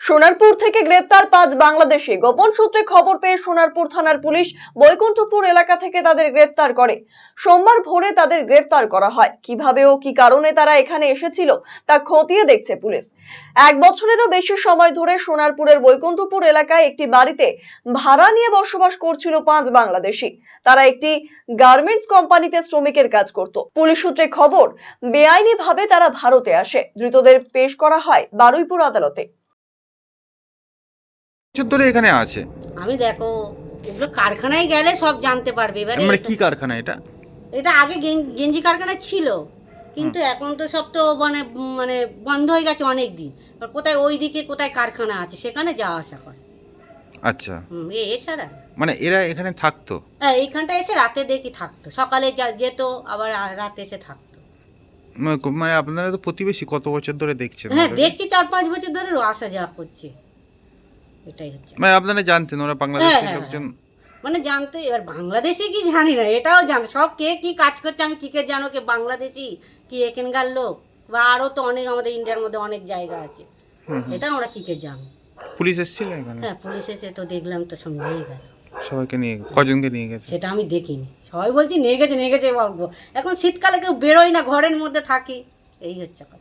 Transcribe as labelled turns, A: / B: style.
A: সোনারপুর থেকে গ্রেপ্তার ৫ বাংলাদেশি। গোপন সূত্রে খবর পেয়ে সোনারপুর থানার পুলিশ বৈকুণ্ঠপুর এলাকা থেকে তাদের গ্রেপ্তার করে। সোমবার ভোরে তাদের গ্রেপ্তার করা হয়। কিভাবে ও কি কারণে তারা এখানে এসেছিল তা খতিয়ে দেখছে পুলিশ। ১ বছরেরও বেশি সময় ধরে সোনারপুরের বৈকুণ্ঠপুর এলাকায় একটি বাড়িতে ভাড়া নিয়ে বসবাস করছিল ৫ বাংলাদেশি। তারা একটি গার্মেন্টস কোম্পানিতে শ্রমিকের কাজ করত। পুলিশ সূত্রে খবর, বেআইনিভাবে তারা ভারতে আসে। ধৃতদের পেশ করা হয় বারুইপুর আদালতে।
B: বছর ধরে এখানে আছে।
C: আমি দেখো এগুলো কারখানায় গেলে সব জানতে পারবে। এবারে
B: মানে কি কারখানা এটা?
C: এটা আগে গেঞ্জি কারখানা ছিল, কিন্তু এখন তো সব তো মানে মানে বন্ধ হয়ে গেছে অনেক দিন। কোথায় ওইদিকে কোথায় কারখানা আছে সেখানে যাওয়া আসা করে।
B: আচ্ছা,
C: এছাড়া
B: মানে এরা এখানে থাকতো?
C: হ্যাঁ, এইখানটা এসে রাতে দেখি থাকতো, সকালে যেত আবার রাতে এসে থাকতো।
B: মানে আপনারা তো প্রতিবেশী, কত বছর ধরে দেখছেন?
C: হ্যাঁ দেখছি ৪-৫ বছর ধরে আসা যাওয়া করছে, এটাই হচ্ছে।
B: মানে আপনারা জানতেন ওরা বাংলাদেশের লোকজন?
C: মানে জানতো, এবার বাংলাদেশি কি জানি না, এটাও জানতো। সব কে কি কাজ করছে আমি কি করে জানো, কে বাংলাদেশি কি এখানকার লোক, বা আরও তো অনেক আমাদের ইন্ডিয়ার মধ্যে অনেক জায়গা আছে, এটা আমরা কি করে জানো।
B: পুলিশ এসেছিল এখানে?
C: হ্যাঁ পুলিশ এসে তো দেখলাম, তো সব নিয়ে গেল।
B: সবাইকে নিয়ে? কজনকে নিয়ে গেছে
C: সেটা আমি দেখিনি, সবাই বলছি নিয়ে গেছে বলবো। এখন শীতকালে কেউ বেরোয় না, ঘরের মধ্যে থাকি, এই হচ্ছে কথা।